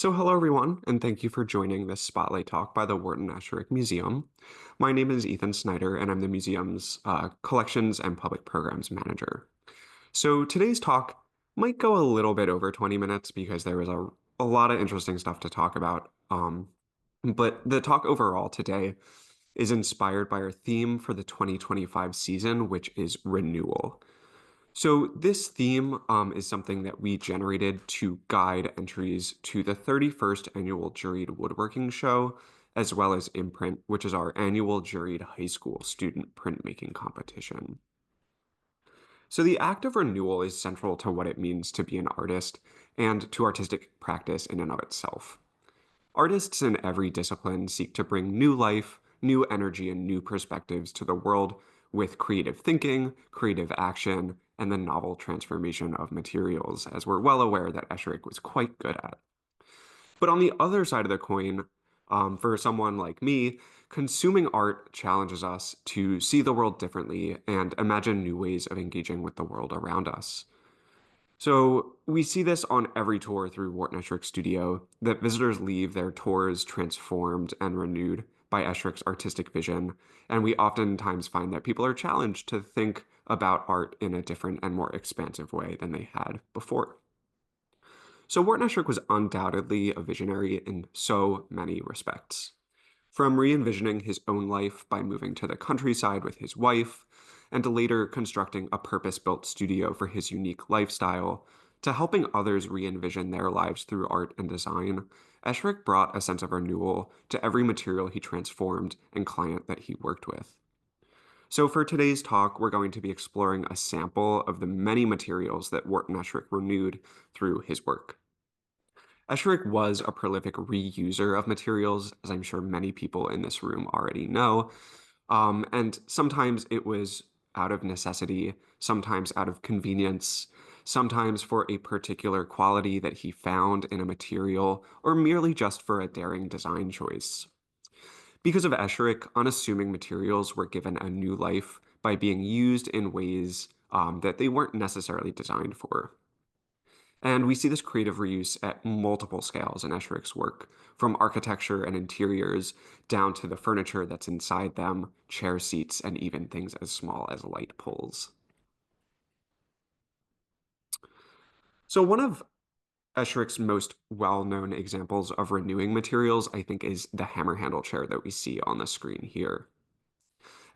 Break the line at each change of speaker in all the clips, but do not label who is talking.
So, hello everyone, and thank you for joining this Spotlight Talk by the Wharton Esherick Museum. My name is Ethan Snyder, and I'm the museum's Collections and Public Programs Manager. So, today's talk might go a little bit over 20 minutes because there was a lot of interesting stuff to talk about. But the talk overall today is inspired by our theme for the 2025 season, which is renewal. So this theme is something that we generated to guide entries to the 31st annual Juried Woodworking Show, as well as Imprint, which is our annual juried high school student printmaking competition. So the act of renewal is central to what it means to be an artist and to artistic practice in and of itself. Artists in every discipline seek to bring new life, new energy, and new perspectives to the world with creative thinking, creative action, and the novel transformation of materials, as we're well aware that Esherick was quite good at. But on the other side of the coin, for someone like me, consuming art challenges us to see the world differently and imagine new ways of engaging with the world around us. So we see this on every tour through Wharton Esherick Studio, that visitors leave their tours transformed and renewed by Esherick's artistic vision, and we oftentimes find that people are challenged to think about art in a different and more expansive way than they had before. So Wharton Esherick was undoubtedly a visionary in so many respects. From re-envisioning his own life by moving to the countryside with his wife, and later constructing a purpose-built studio for his unique lifestyle, to helping others re-envision their lives through art and design, Esherick brought a sense of renewal to every material he transformed and client that he worked with. So for today's talk, we're going to be exploring a sample of the many materials that Wharton Esherick renewed through his work. Esherick was a prolific reuser of materials, as I'm sure many people in this room already know. And sometimes it was out of necessity, sometimes out of convenience, sometimes for a particular quality that he found in a material, or merely just for a daring design choice. Because of Esherick, unassuming materials were given a new life by being used in ways that they weren't necessarily designed for. And we see this creative reuse at multiple scales in Esherick's work, from architecture and interiors down to the furniture that's inside them, chair seats, and even things as small as light poles. So one of Esherick's most well-known examples of renewing materials, I think, is the hammer handle chair that we see on the screen here.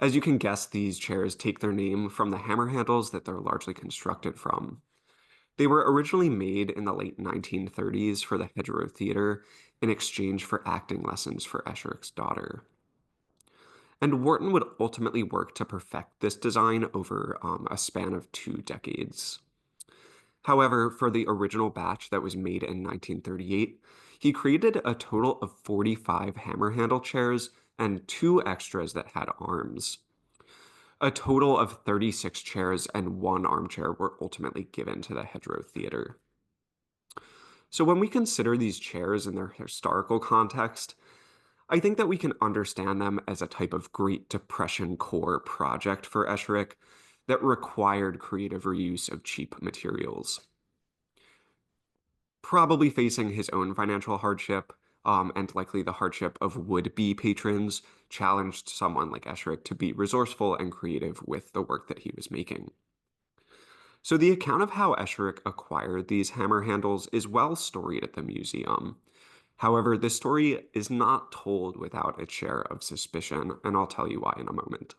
As you can guess, these chairs take their name from the hammer handles that they're largely constructed from. They were originally made in the late 1930s for the Hedgerow Theater in exchange for acting lessons for Esherick's daughter. And Wharton would ultimately work to perfect this design over a span of 2 decades. However, for the original batch that was made in 1938, he created a total of 45 hammer handle chairs and two extras that had arms. A total of 36 chairs and one armchair were ultimately given to the Hedgerow Theater. So when we consider these chairs in their historical context, I think that we can understand them as a type of Great Depression core project for Esherick that required creative reuse of cheap materials. Probably facing his own financial hardship, and likely the hardship of would-be patrons, challenged someone like Esherick to be resourceful and creative with the work that he was making. So the account of how Esherick acquired these hammer handles is well storied at the museum. However, this story is not told without its share of suspicion, and I'll tell you why in a moment.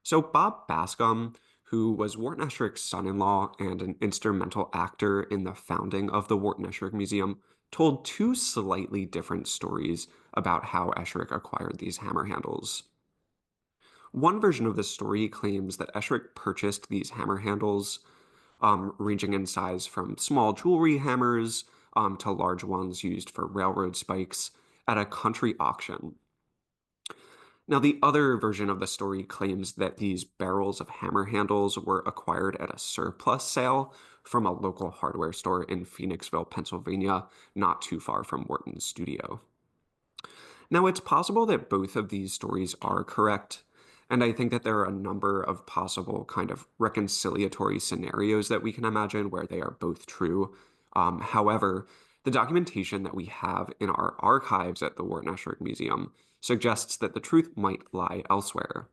So Bob Bascom, who was Wharton Esherick's son-in-law and an instrumental actor in the founding of the Wharton Esherick Museum, told two slightly different stories about how Esherick acquired these hammer handles. One version of this story claims that Esherick purchased these hammer handles, ranging in size from small jewelry hammers to large ones used for railroad spikes, at a country auction. Now, the other version of the story claims that these barrels of hammer handles were acquired at a surplus sale from a local hardware store in Phoenixville, Pennsylvania, not too far from Wharton's studio. Now, it's possible that both of these stories are correct, and I think that there are a number of possible kind of reconciliatory scenarios that we can imagine where they are both true. However, The documentation that we have in our archives at the Wharton Esherick Museum suggests that the truth might lie elsewhere.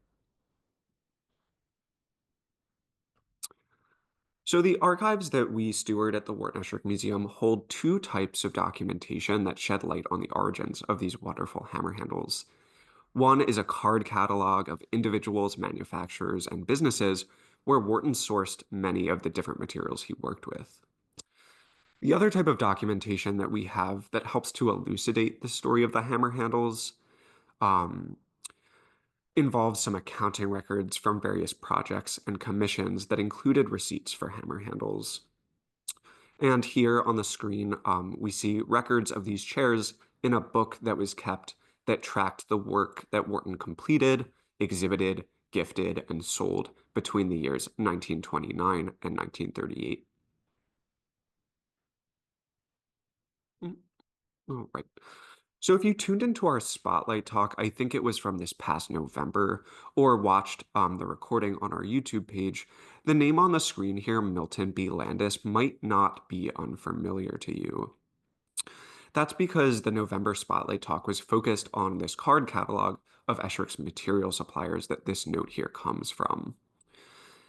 So the archives that we steward at the Wharton Esherick Museum hold two types of documentation that shed light on the origins of these wonderful hammer handles. One is a card catalog of individuals, manufacturers, and businesses where Wharton sourced many of the different materials he worked with. The other type of documentation that we have that helps to elucidate the story of the hammer handles um, involves some accounting records from various projects and commissions that included receipts for hammer handles. And here on the screen, we see records of these chairs in a book that was kept that tracked the work that Wharton completed, exhibited, gifted, and sold between the years 1929 and 1938. Mm, all right. So if you tuned into our Spotlight talk, I think it was from this past November, or watched the recording on our YouTube page, the name on the screen here, Milton B. Landis, might not be unfamiliar to you. That's because the November Spotlight talk was focused on this card catalog of Esherick's material suppliers that this note here comes from.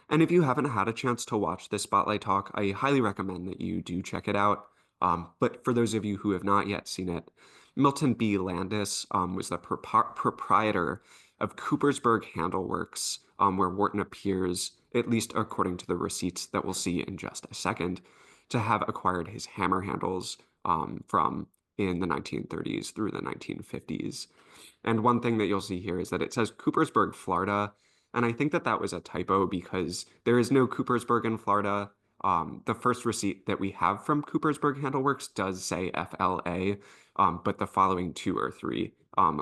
And if you haven't had a chance to watch this Spotlight talk, I highly recommend that you do check it out. But for those of you who have not yet seen it, Milton B. Landis was the proprietor of Coopersburg Handleworks, where Wharton appears, at least according to the receipts that we'll see in just a second, to have acquired his hammer handles from in the 1930s through the 1950s. And one thing that you'll see here is that it says Coopersburg, Florida. And I think that that was a typo because there is no Coopersburg in Florida. The first receipt that we have from Coopersburg Handleworks does say FLA, but the following two or three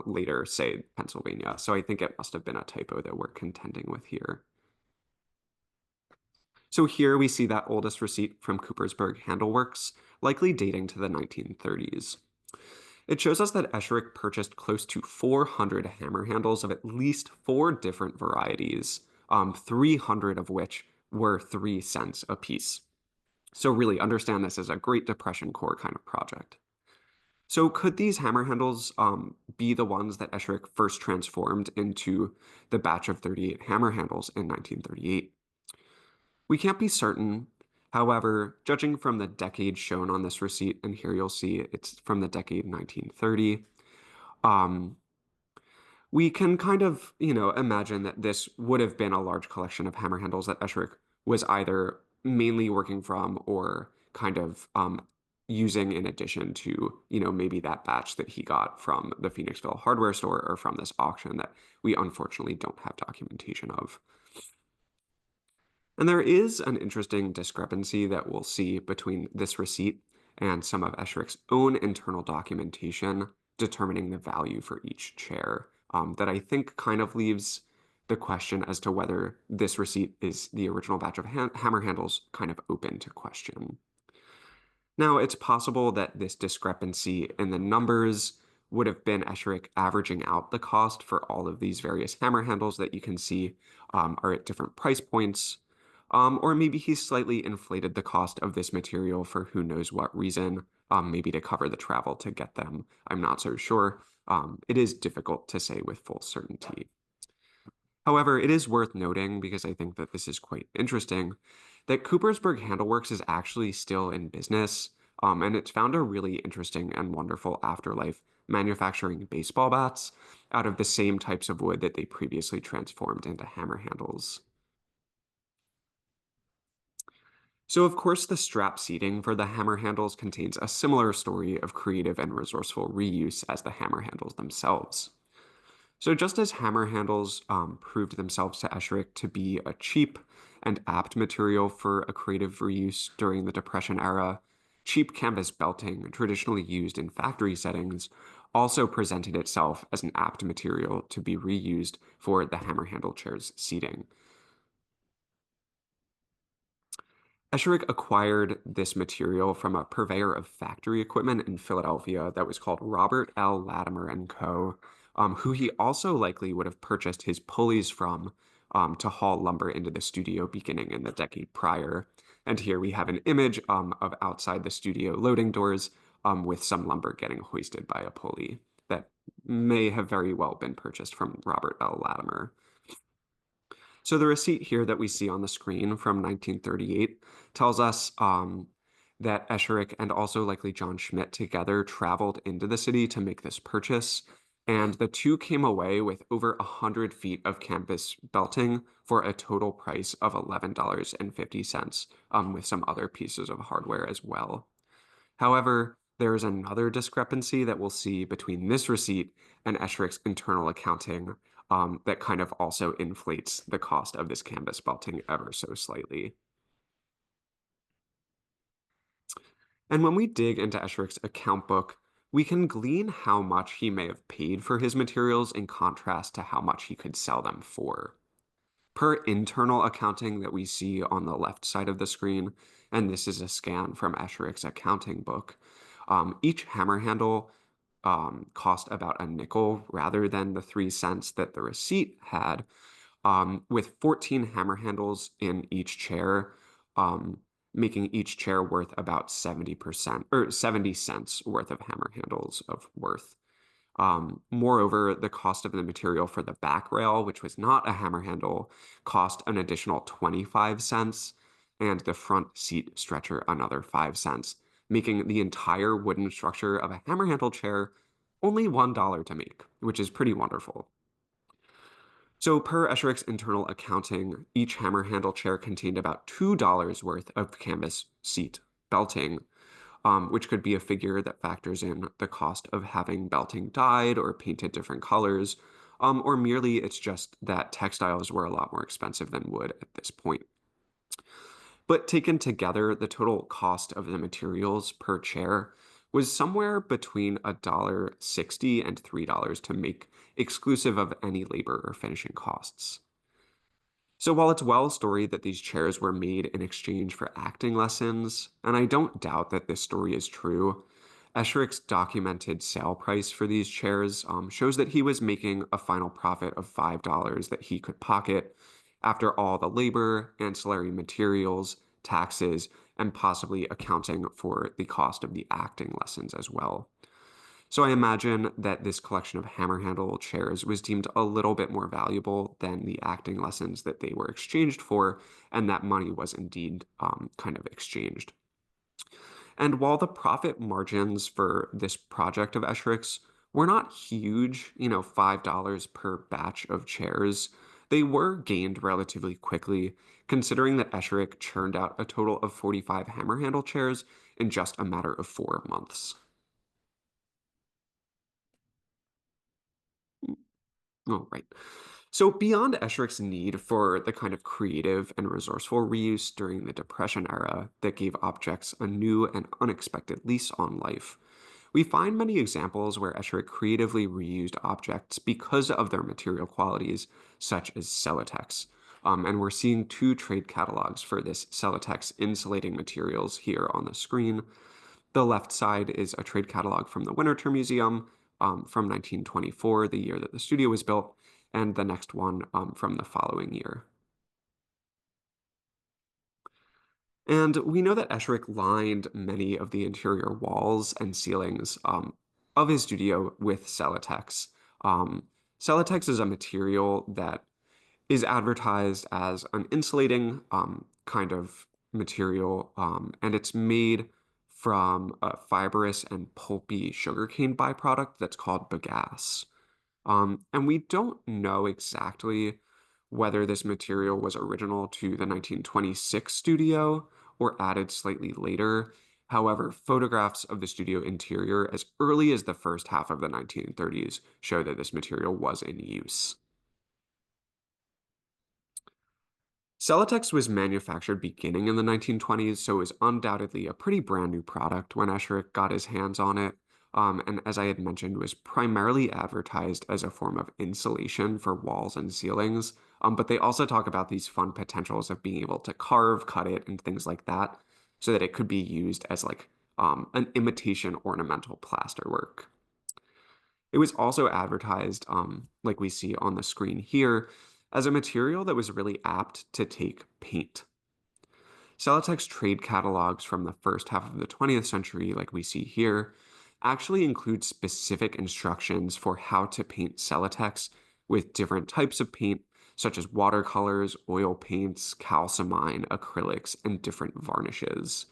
later say Pennsylvania. So I think it must have been a typo that we're contending with here. So here we see that oldest receipt from Coopersburg Handleworks, likely dating to the 1930s. It shows us that Esherick purchased close to 400 hammer handles of at least four different varieties, 300 of which were 3 cents a piece. So really understand this as a Great Depression core kind of project. So could these hammer handles be the ones that Esherick first transformed into the batch of 38 hammer handles in 1938? We can't be certain. However, judging from the decade shown on this receipt, and here you'll see it's from the decade 1930, um, we can kind of, imagine that this would have been a large collection of hammer handles that Esherick was either mainly working from or kind of using in addition to, maybe that batch that he got from the Phoenixville hardware store or from this auction that we unfortunately don't have documentation of. And there is an interesting discrepancy that we'll see between this receipt and some of Esherick's own internal documentation determining the value for each chair, that I think kind of leaves the question as to whether this receipt is the original batch of hammer handles kind of open to question. Now, it's possible that this discrepancy in the numbers would have been Esherick averaging out the cost for all of these various hammer handles that you can see are at different price points. Or maybe he slightly inflated the cost of this material for who knows what reason, maybe to cover the travel to get them. I'm not so sure. It is difficult to say with full certainty. However, it is worth noting, because I think that this is quite interesting, that Coopersburg Handleworks is actually still in business, and it's found a really interesting and wonderful afterlife manufacturing baseball bats out of the same types of wood that they previously transformed into hammer handles. So, of course, the strap seating for the hammer handles contains a similar story of creative and resourceful reuse as the hammer handles themselves. So just as hammer handles proved themselves to Esherick to be a cheap and apt material for a creative reuse during the Depression era, cheap canvas belting, traditionally used in factory settings, also presented itself as an apt material to be reused for the hammer handle chair's seating. Esherick acquired this material from a purveyor of factory equipment in Philadelphia that was called Robert L. Latimer and Co., who he also likely would have purchased his pulleys from to haul lumber into the studio beginning in the decade prior. And here we have an image of outside the studio loading doors with some lumber getting hoisted by a pulley that may have very well been purchased from Robert L. Latimer. So the receipt here that we see on the screen from 1938 tells us that Esherick and also likely John Schmidt together traveled into the city to make this purchase. And the two came away with over 100 feet of canvas belting for a total price of $11.50, with some other pieces of hardware as well. However, there is another discrepancy that we'll see between this receipt and Esherick's internal accounting that kind of also inflates the cost of this canvas belting ever so slightly. And when we dig into Esherick's account book, we can glean how much he may have paid for his materials in contrast to how much he could sell them for. Per internal accounting that we see on the left side of the screen, and this is a scan from Esherick's accounting book, each hammer handle cost about a nickel rather than the 3 cents that the receipt had, with 14 hammer handles in each chair, making each chair worth about 70% or 70 cents worth of hammer handles of worth. Moreover, the cost of the material for the back rail, which was not a hammer handle, cost an additional 25 cents, and the front seat stretcher another 5 cents, making the entire wooden structure of a hammer handle chair only $1 to make, which is pretty wonderful. So, per Esherick's internal accounting, each hammer handle chair contained about $2 worth of canvas seat belting, which could be a figure that factors in the cost of having belting dyed or painted different colors, or merely it's just that textiles were a lot more expensive than wood at this point. But taken together, the total cost of the materials per chair was somewhere between $1.60 and $3 to make, exclusive of any labor or finishing costs. So while it's well storied that these chairs were made in exchange for acting lessons, and I don't doubt that this story is true, Esherick's documented sale price for these chairs shows that he was making a final profit of $5 that he could pocket after all the labor, ancillary materials, taxes, and possibly accounting for the cost of the acting lessons as well. So I imagine that this collection of hammer handle chairs was deemed a little bit more valuable than the acting lessons that they were exchanged for, and that money was indeed kind of exchanged. And while the profit margins for this project of Esherick's were not huge, $5 per batch of chairs, they were gained relatively quickly, considering that Esherick churned out a total of 45 hammer handle chairs in just a matter of 4 months. Oh, right. So, beyond Esherick's need for the kind of creative and resourceful reuse during the Depression era that gave objects a new and unexpected lease on life, we find many examples where Esherick creatively reused objects because of their material qualities, such as Celotex. And we're seeing two trade catalogs for this Celotex insulating materials here on the screen. The left side is a trade catalog from the Wharton Museum from 1924, the year that the studio was built, and the next one from the following year. And we know that Esherick lined many of the interior walls and ceilings of his studio with Celotex. Celotex is a material that is advertised as an insulating kind of material, and it's made from a fibrous and pulpy sugarcane byproduct that's called bagasse. And we don't know exactly whether this material was original to the 1926 studio or added slightly later. However, photographs of the studio interior as early as the first half of the 1930s show that this material was in use. Celotex was manufactured beginning in the 1920s, so it was undoubtedly a pretty brand new product when Esherick got his hands on it. And as I had mentioned, was primarily advertised as a form of insulation for walls and ceilings. But they also talk about these fun potentials of being able to carve, cut it, and things like that, so that it could be used as like an imitation ornamental plasterwork. It was also advertised, like we see on the screen here, as a material that was really apt to take paint. Celotex trade catalogs from the first half of the 20th century, like we see here, actually include specific instructions for how to paint Celotex with different types of paint, such as watercolors, oil paints, calcimine, acrylics, and different varnishes.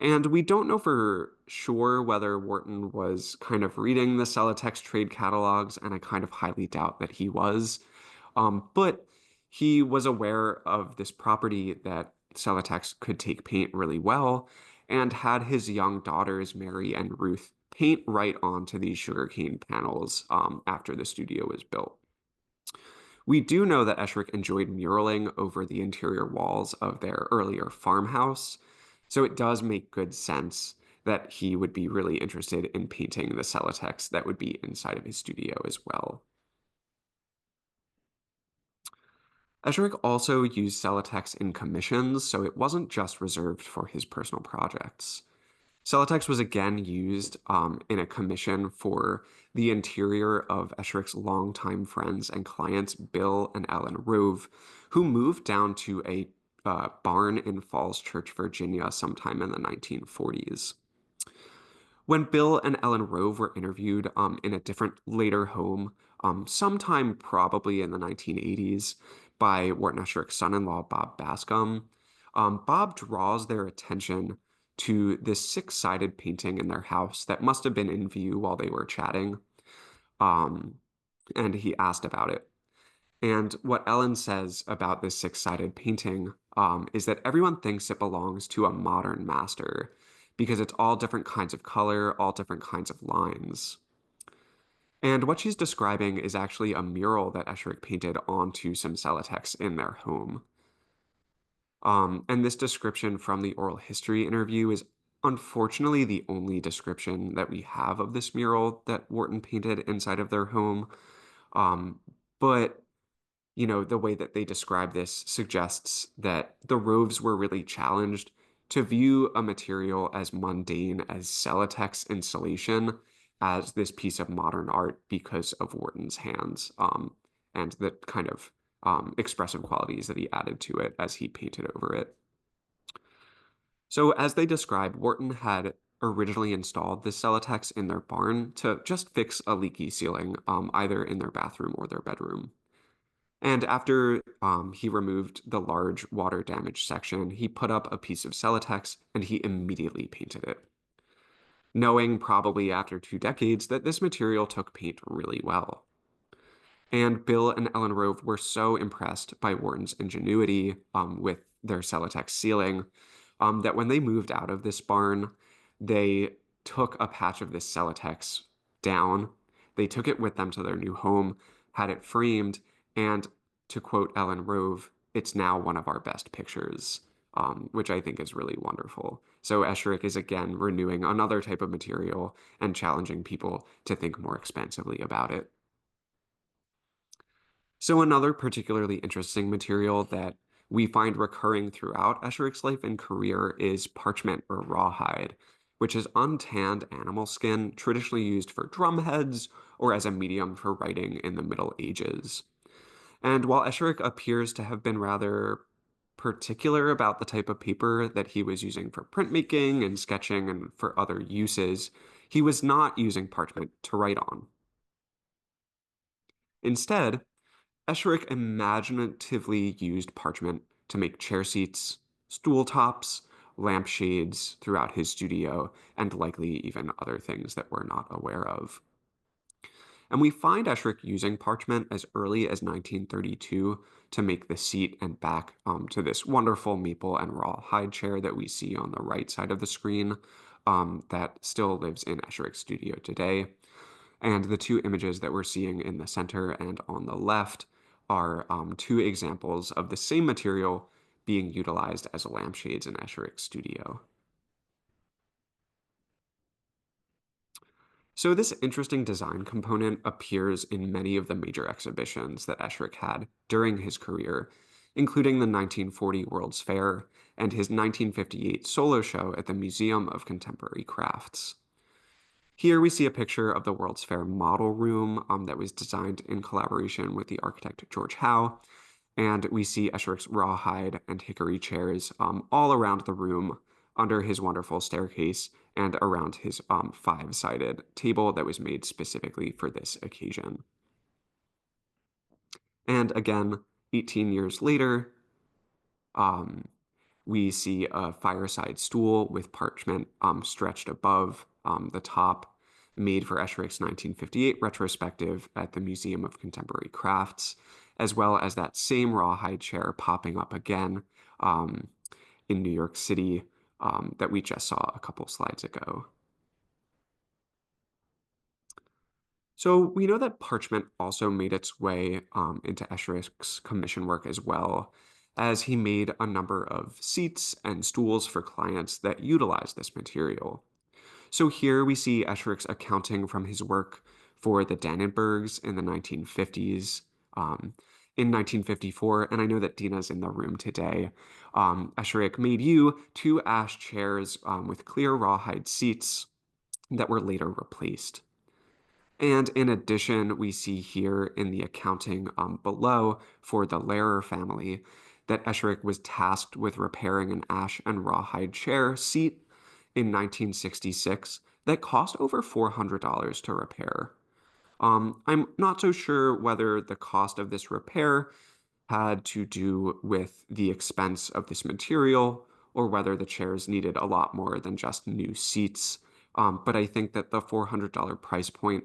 And we don't know for sure whether Wharton was kind of reading the Celotex trade catalogs, and I kind of highly doubt that he was. But he was aware of this property that Celotex could take paint really well, and had his young daughters, Mary and Ruth, paint right onto these sugarcane panels after the studio was built. We do know that Esherick enjoyed muraling over the interior walls of their earlier farmhouse, so it does make good sense that he would be really interested in painting the Celotex that would be inside of his studio as well. Esherick also used Celotex in commissions, so it wasn't just reserved for his personal projects. Celotex was again used in a commission for the interior of Esherick's longtime friends and clients, Bill and Ellen Rove, who moved down to a barn in Falls Church, Virginia, sometime in the 1940s. When Bill and Ellen Rove were interviewed in a different later home, sometime probably in the 1980s, by Wharton Esherick's son-in-law, Bob Bascom, Bob draws their attention to this six-sided painting in their house that must have been in view while they were chatting, um, and he asked about it. And what Ellen says about this six-sided painting is that everyone thinks it belongs to a modern master because it's all different kinds of color, all different kinds of lines. And what she's describing is actually a mural that Esherick painted onto some Celotex in their home. And this description from the oral history interview is unfortunately the only description that we have of this mural that Wharton painted inside of their home. But the way that they describe this suggests that the Roves were really challenged to view a material as mundane as Celotex installation as this piece of modern art because of Wharton's hands and the kind of expressive qualities that he added to it as he painted over it. So, as they describe, Wharton had originally installed this Celotex in their barn to just fix a leaky ceiling, either in their bathroom or their bedroom. And after he removed the large water damage section, he put up a piece of Celotex and he immediately painted it, knowing probably after 2 decades that this material took paint really well. And Bill and Ellen Rove were so impressed by Wharton's ingenuity with their Celotex ceiling that when they moved out of this barn, they took a patch of this Celotex down. They took it with them to their new home, had it framed, and to quote Ellen Rove, it's now one of our best pictures, which I think is really wonderful. So Esherick is again renewing another type of material and challenging people to think more expansively about it. So another particularly interesting material that we find recurring throughout Esherick's life and career is parchment or rawhide, which is untanned animal skin traditionally used for drumheads or as a medium for writing in the Middle Ages. And while Esherick appears to have been rather particular about the type of paper that he was using for printmaking and sketching and for other uses, he was not using parchment to write on. Instead, Esherick imaginatively used parchment to make chair seats, stool tops, lampshades throughout his studio, and likely even other things that we're not aware of. And we find Esherick using parchment as early as 1932 to make the seat and back to this wonderful maple and rawhide chair that we see on the right side of the screen that still lives in Esherick's studio today. And the two images that we're seeing in the center and on the left are two examples of the same material being utilized as lampshades in Esherick's studio. So this interesting design component appears in many of the major exhibitions that Esherick had during his career, including the 1940 World's Fair and his 1958 solo show at the Museum of Contemporary Crafts. Here we see a picture of the World's Fair model room that was designed in collaboration with the architect George Howe, And we see Esherick's rawhide and hickory chairs all around the room, under his wonderful staircase, and around his five-sided table that was made specifically for this occasion. And again, 18 years later, um, we see a fireside stool with parchment stretched above the top, made for Esherick's 1958 retrospective at the Museum of Contemporary Crafts, as well as that same rawhide chair popping up again um, in New York City that we just saw a couple slides ago. So we know that parchment also made its way into Esherick's commission work as well, as he made a number of seats and stools for clients that utilized this material. So here we see Esherick's accounting from his work for the Dannenbergs in the 1950s. In 1954, and I know that Dina's in the room today, Esherick made you two ash chairs with clear rawhide seats that were later replaced. And in addition, we see here in the accounting below for the Lehrer family that Esherick was tasked with repairing an ash and rawhide chair seat in 1966 that cost over $400 to repair. I'm not so sure whether the cost of this repair had to do with the expense of this material or whether the chairs needed a lot more than just new seats. But I think that the $400 price point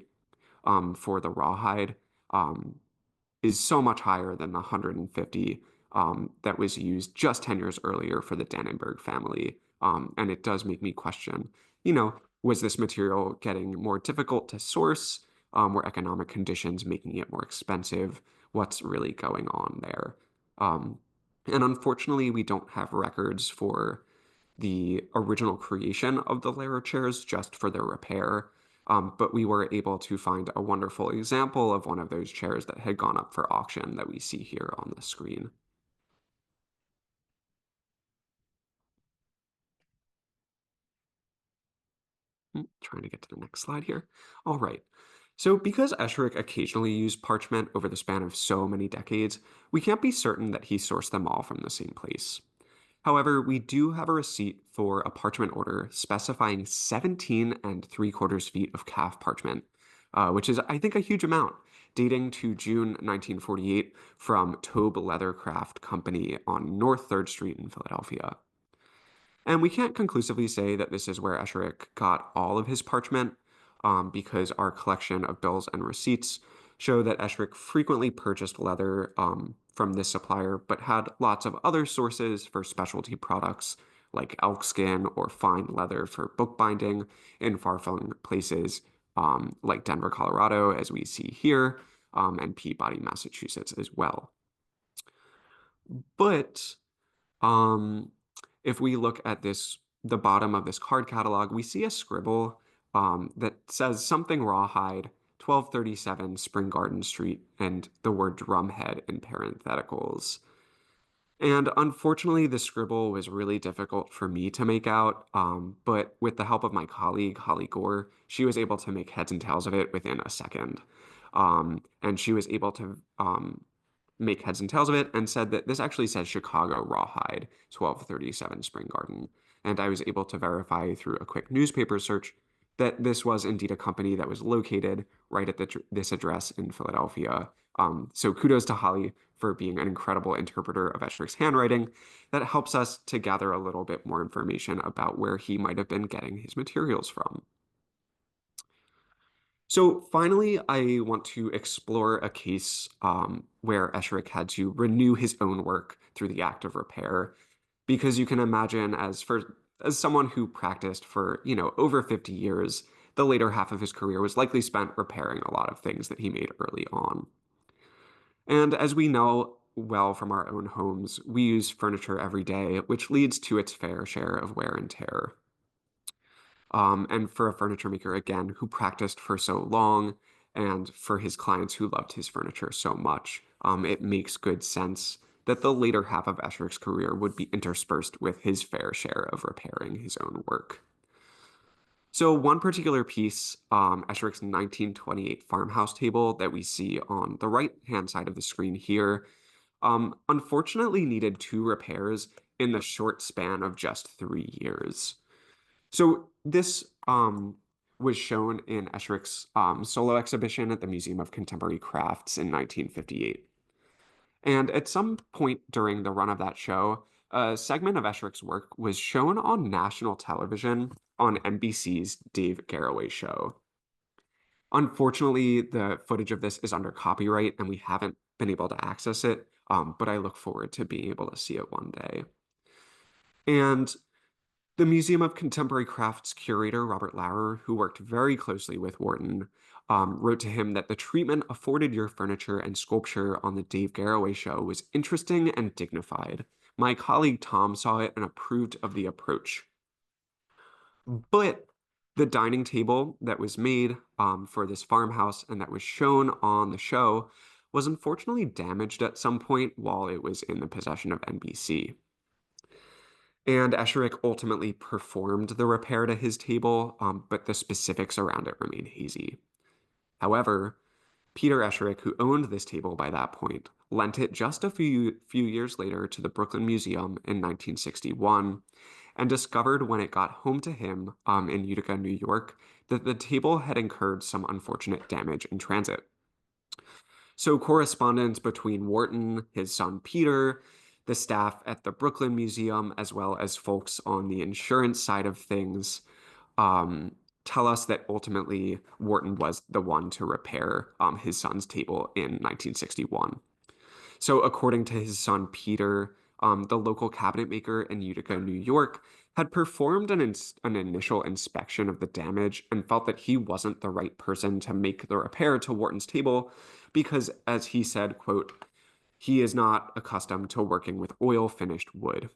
for the rawhide um, is so much higher than the 150 that was used just 10 years earlier for the Dannenberg family. And it does make me question, was this material getting more difficult to source? Were economic conditions making it more expensive? What's really going on there? Um, and unfortunately, we don't have records for the original creation of the Lehrer chairs just for their repair. But we were able to find a wonderful example of one of those chairs that had gone up for auction that we see here on the screen. Trying to get to the next slide here. All right. So because Esherick occasionally used parchment over the span of so many decades, we can't be certain that he sourced them all from the same place. However, we do have a receipt for a parchment order specifying 17 and 3/4 feet of calf parchment, which is, I think, a huge amount, dating to June 1948 from Tobe Leathercraft Company on North 3rd Street in Philadelphia. And we can't conclusively say that this is where Esherick got all of his parchment, because our collection of bills and receipts show that Esherick frequently purchased leather from this supplier, but had lots of other sources for specialty products like elkskin or fine leather for bookbinding in far-flung places like Denver, Colorado, as we see here, and Peabody, Massachusetts as well. But um, if we look at the bottom of this card catalog, we see a scribble that says something rawhide, 1237 Spring Garden Street, and the word drumhead in parentheticals. And unfortunately, the scribble was really difficult for me to make out, but with the help of my colleague, Holly Gore, she was able to make heads and tails of it within a second. And she was able to make heads and tails of it and said that this actually says Chicago Rawhide, 1237 Spring Garden. And I was able to verify through a quick newspaper search that this was indeed a company that was located right at this address in Philadelphia. So kudos to Holly for being an incredible interpreter of Esherick's handwriting that helps us to gather a little bit more information about where he might have been getting his materials from. So finally, I want to explore a case where Esherick had to renew his own work through the act of repair, because you can imagine, as someone who practiced for over 50 years, the later half of his career was likely spent repairing a lot of things that he made early on. And as we know well from our own homes, we use furniture every day, which leads to its fair share of wear and tear. And for a furniture maker, again, who practiced for so long, and for his clients who loved his furniture so much, it makes good sense that the later half of Esherick's career would be interspersed with his fair share of repairing his own work. So one particular piece, Esherick's 1928 farmhouse table that we see on the right-hand side of the screen here, unfortunately needed two repairs in the short span of just 3 years. So this was shown in Esherick's solo exhibition at the Museum of Contemporary Crafts in 1958. And at some point during the run of that show, a segment of Esherick's work was shown on national television on NBC's Dave Garroway show. Unfortunately, the footage of this is under copyright and we haven't been able to access it, but I look forward to being able to see it one day. And the Museum of Contemporary Crafts curator, Robert Lauer, who worked very closely with Wharton, wrote to him that the treatment afforded your furniture and sculpture on the Dave Garroway show was interesting and dignified. My colleague Tom saw it and approved of the approach. But the dining table that was made for this farmhouse and that was shown on the show was unfortunately damaged at some point while it was in the possession of NBC. And Esherick ultimately performed the repair to his table, but the specifics around it remain hazy. However, Peter Esherick, who owned this table by that point, lent it just a few years later to the Brooklyn Museum in 1961 and discovered when it got home to him in Utica, New York, that the table had incurred some unfortunate damage in transit. So correspondence between Wharton, his son Peter, the staff at the Brooklyn Museum, as well as folks on the insurance side of things, tell us that ultimately Wharton was the one to repair his son's table in 1961. So according to his son Peter, the local cabinet maker in Utica, New York, had performed an initial inspection of the damage and felt that he wasn't the right person to make the repair to Wharton's table because, as he said, quote, he is not accustomed to working with oil-finished wood.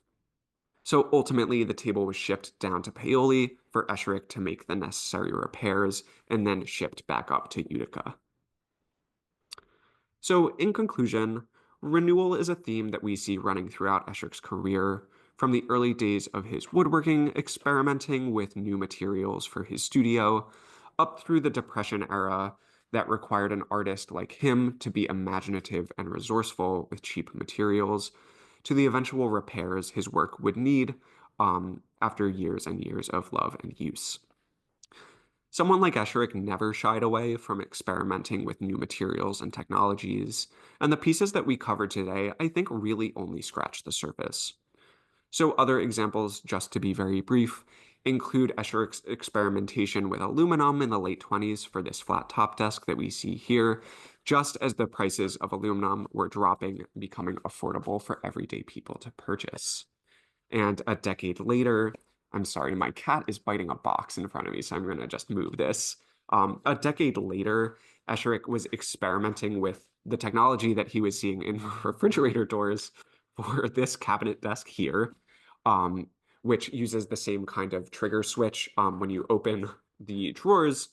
So ultimately, the table was shipped down to Paoli for Esherick to make the necessary repairs and then shipped back up to Utica. So in conclusion, renewal is a theme that we see running throughout Esherick's career, from the early days of his woodworking, experimenting with new materials for his studio, up through the Depression era that required an artist like him to be imaginative and resourceful with cheap materials, to the eventual repairs his work would need after years and years of love and use. Someone like Esherick never shied away from experimenting with new materials and technologies, and the pieces that we covered today, I think, really only scratch the surface. So other examples, just to be very brief, include Esherick's experimentation with aluminum in the late 20s for this flat top desk that we see here, just as the prices of aluminum were dropping, becoming affordable for everyday people to purchase. And a decade later, I'm sorry, my cat is biting a box in front of me, so I'm going to just move this. A decade later, Esherick was experimenting with the technology that he was seeing in refrigerator doors for this cabinet desk here, which uses the same kind of trigger switch when you open the drawers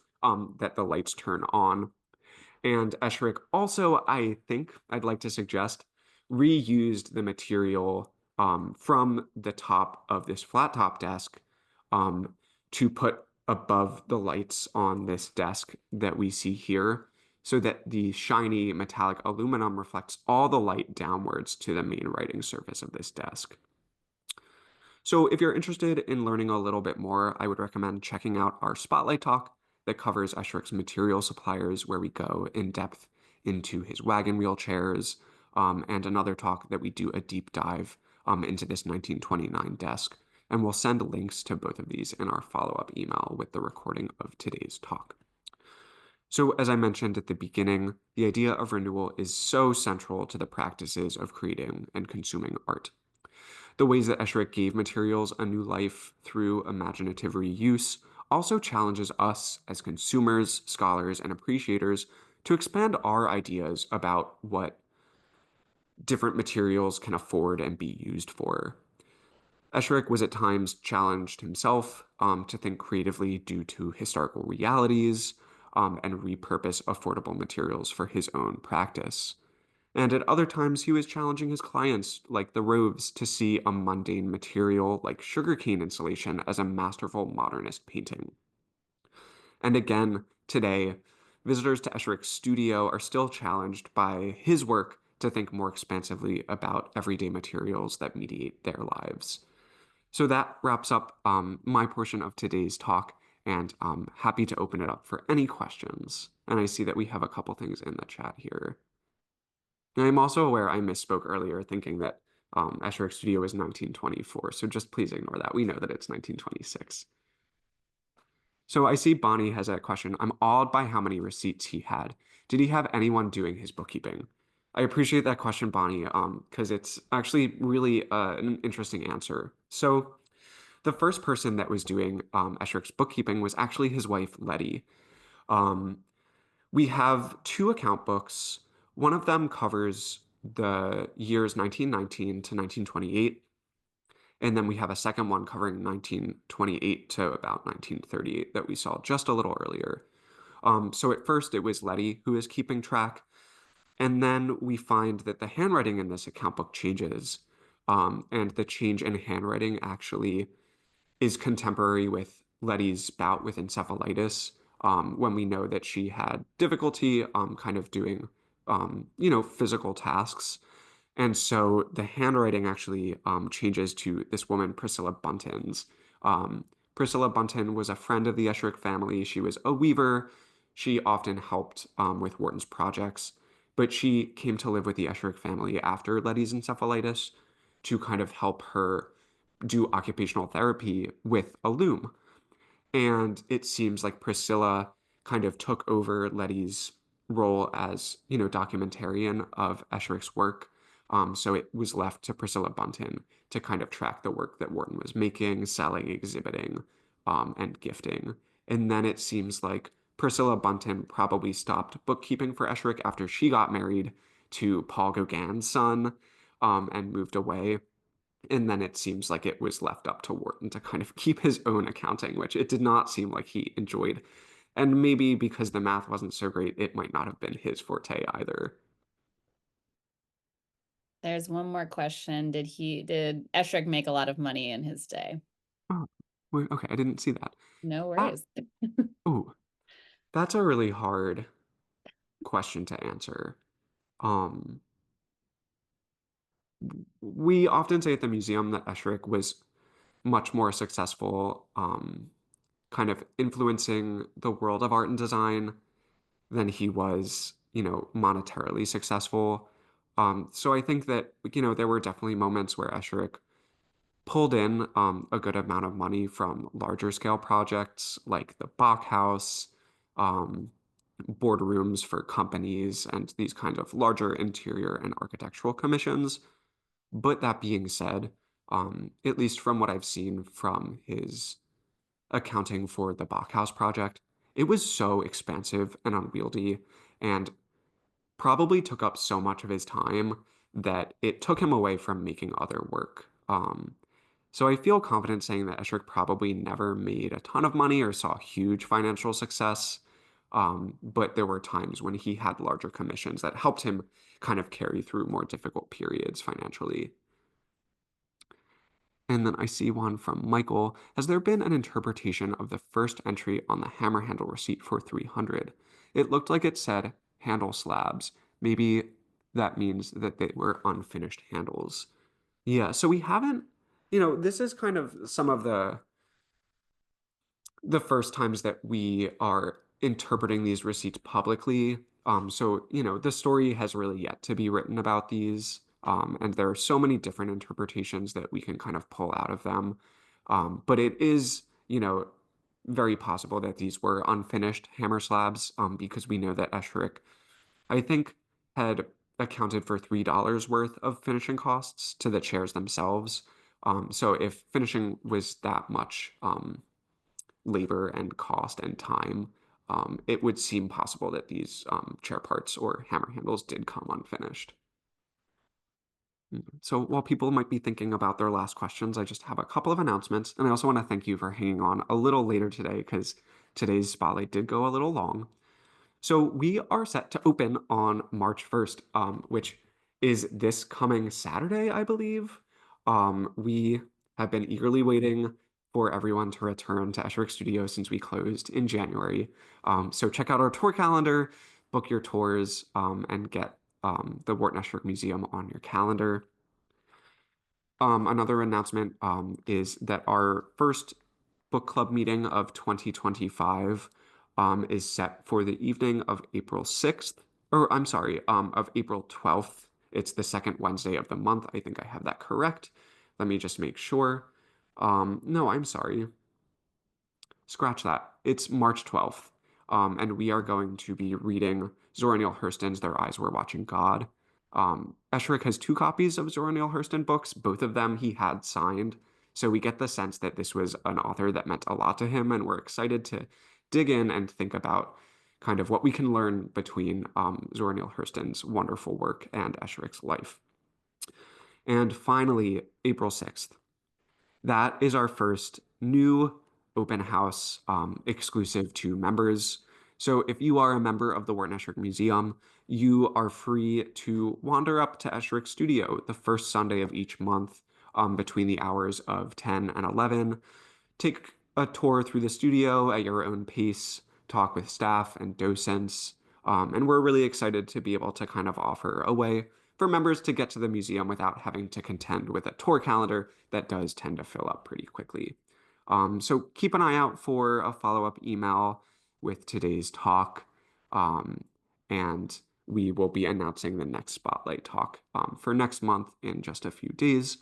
that the lights turn on. And Esherick also, I think I'd like to suggest, reused the material from the top of this flat top desk to put above the lights on this desk that we see here so that the shiny metallic aluminum reflects all the light downwards to the main writing surface of this desk. So if you're interested in learning a little bit more, I would recommend checking out our Spotlight talk that covers Esherick's material suppliers, where we go in depth into his wagon wheel chairs, and another talk that we do a deep dive into this 1929 desk. And we'll send links to both of these in our follow-up email with the recording of today's talk. So as I mentioned at the beginning, the idea of renewal is so central to the practices of creating and consuming art. The ways that Esherick gave materials a new life through imaginative reuse also challenges us as consumers, scholars, and appreciators to expand our ideas about what different materials can afford and be used for. Esherick was at times challenged himself to think creatively due to historical realities and repurpose affordable materials for his own practice. And at other times, he was challenging his clients, like the Roves, to see a mundane material like sugarcane insulation as a masterful modernist painting. And again, today, visitors to Esherick's studio are still challenged by his work to think more expansively about everyday materials that mediate their lives. So that wraps up my portion of today's talk, and I'm happy to open it up for any questions. And I see that we have a couple things in the chat here. And I'm also aware I misspoke earlier thinking that Esherick's studio is 1924, so just please ignore that. We know that it's 1926. So I see Bonnie has a question. I'm awed by how many receipts he had. Did he have anyone doing his bookkeeping? I appreciate that question, Bonnie, because it's actually really an interesting answer. So the first person that was doing Esherick's bookkeeping was actually his wife, Letty. Um, we have two account books. One of them covers the years 1919 to 1928, and then we have a second one covering 1928 to about 1938 that we saw just a little earlier. So at first it was Letty who is keeping track, and then we find that the handwriting in this account book changes, and the change in handwriting actually is contemporary with Letty's bout with encephalitis, when we know that she had difficulty kind of doing, physical tasks. And so the handwriting actually changes to this woman, Priscilla Bunton's. Priscilla Bunton was a friend of the Esherick family. She was a weaver. She often helped with Wharton's projects, but she came to live with the Esherick family after Letty's encephalitis to kind of help her do occupational therapy with a loom. And it seems like Priscilla kind of took over Letty's role as, documentarian of Esherick's work. So it was left to Priscilla Bunton to kind of track the work that Wharton was making, selling, exhibiting, and gifting. And then it seems like Priscilla Bunton probably stopped bookkeeping for Esherick after she got married to Paul Gauguin's son, and moved away. And then it seems like it was left up to Wharton to kind of keep his own accounting, which it did not seem like he enjoyed. And maybe because the math wasn't so great, it might not have been his forte either.
There's one more question. Did Esherick make a lot of money in his day?
Oh, okay, I didn't see that.
No
That,
worries.
oh, that's a really hard question to answer. Um, we often say at the museum that Esherick was much more successful, kind of influencing the world of art and design than he was, monetarily successful. So I think that, there were definitely moments where Esherick pulled in a good amount of money from larger scale projects like the Bach House, um, boardrooms for companies, and these kind of larger interior and architectural commissions. But that being said, at least from what I've seen from his accounting for the Bachhaus project, it was so expansive and unwieldy, and probably took up so much of his time that it took him away from making other work. So I feel confident saying that Esherick probably never made a ton of money or saw huge financial success. But there were times when he had larger commissions that helped him kind of carry through more difficult periods financially. And then I see one from Michael. Has there been an interpretation of the first entry on the hammer handle receipt for 300? It looked like it said handle slabs. Maybe that means that they were unfinished handles. Yeah, so we haven't, this is kind of some of the first times that we are interpreting these receipts publicly. So, the story has really yet to be written about these. And there are so many different interpretations that we can kind of pull out of them. But it is, very possible that these were unfinished hammer slabs, because we know that Esherick, I think, had accounted for $3 worth of finishing costs to the chairs themselves. So if finishing was that much, labor and cost and time, it would seem possible that these chair parts or hammer handles did come unfinished. So while people might be thinking about their last questions, I just have a couple of announcements. And I also want to thank you for hanging on a little later today because today's spotlight did go a little long. So we are set to open on March 1st, which is this coming Saturday, I believe. We have been eagerly waiting for everyone to return to Esherick Studio since we closed in January. So check out our tour calendar, book your tours, and get the Wharton Esherick Museum on your calendar. Another announcement is that our first book club meeting of 2025 is set for the evening of April 6th, or I'm sorry, of April 12th. It's the second Wednesday of the month. I think I have that correct. Let me just make sure. No, I'm sorry. Scratch that. It's March 12th. And we are going to be reading Zora Neale Hurston's Their Eyes Were Watching God. Esherick has two copies of Zora Neale Hurston books. Both of them he had signed. So we get the sense that this was an author that meant a lot to him, and we're excited to dig in and think about kind of what we can learn between Zora Neale Hurston's wonderful work and Esherick's life. And finally, April 6th. That is our first new open house exclusive to members. So if you are a member of the Wharton Esherick Museum, you are free to wander up to Esherick Studio the first Sunday of each month between the hours of 10 and 11. Take a tour through the studio at your own pace, talk with staff and docents. And we're really excited to be able to kind of offer a way for members to get to the museum without having to contend with a tour calendar that does tend to fill up pretty quickly. So keep an eye out for a follow-up email with today's talk. And we will be announcing the next Spotlight talk for next month in just a few days.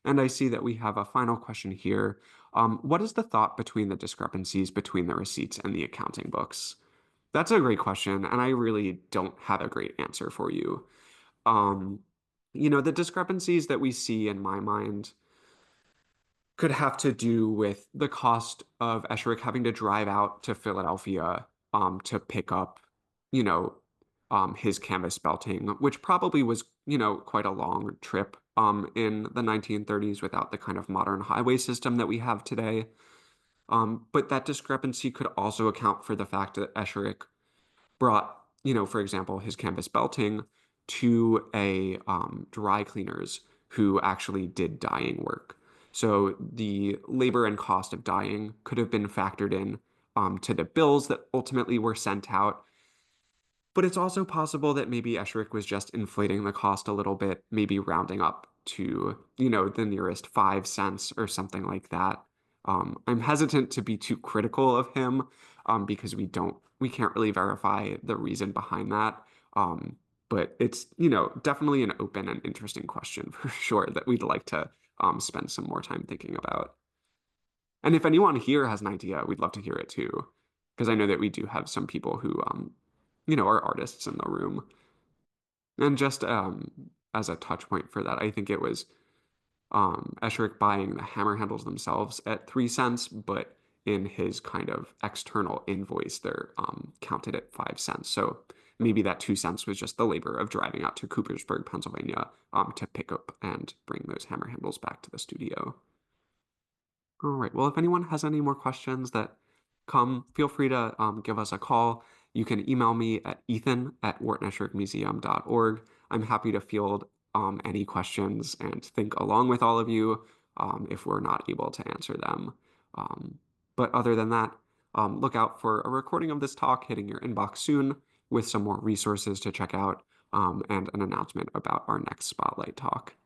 And I see that we have a final question here. What is the thought between the discrepancies between the receipts and the accounting books? That's a great question, and I really don't have a great answer for you. Um, the discrepancies that we see in my mind could have to do with the cost of Esherick having to drive out to Philadelphia to pick up, you know, his canvas belting, which probably was, quite a long trip in the 1930s without the kind of modern highway system that we have today. But that discrepancy could also account for the fact that Esherick brought, for example, his canvas belting to a dry cleaners who actually did dyeing work. So the labor and cost of dyeing could have been factored in to the bills that ultimately were sent out. But it's also possible that maybe Esherick was just inflating the cost a little bit, maybe rounding up to, the nearest 5 cents or something like that. I'm hesitant to be too critical of him because we can't really verify the reason behind that. But it's, definitely an open and interesting question for sure that we'd like to spend some more time thinking about. And if anyone here has an idea, we'd love to hear it too, because I know that we do have some people who, are artists in the room. And just as a touch point for that, I think it was Esherick buying the hammer handles themselves at 3 cents, but in his kind of external invoice, they're counted at 5 cents. So maybe that 2 cents was just the labor of driving out to Coopersburg, Pennsylvania, to pick up and bring those hammer handles back to the studio. All right. Well, if anyone has any more questions that come, feel free to give us a call. You can email me at ethan@whartonesherickmuseum.org. I'm happy to field any questions and think along with all of you if we're not able to answer them. But other than that, look out for a recording of this talk hitting your inbox soon with some more resources to check out and an announcement about our next Spotlight talk.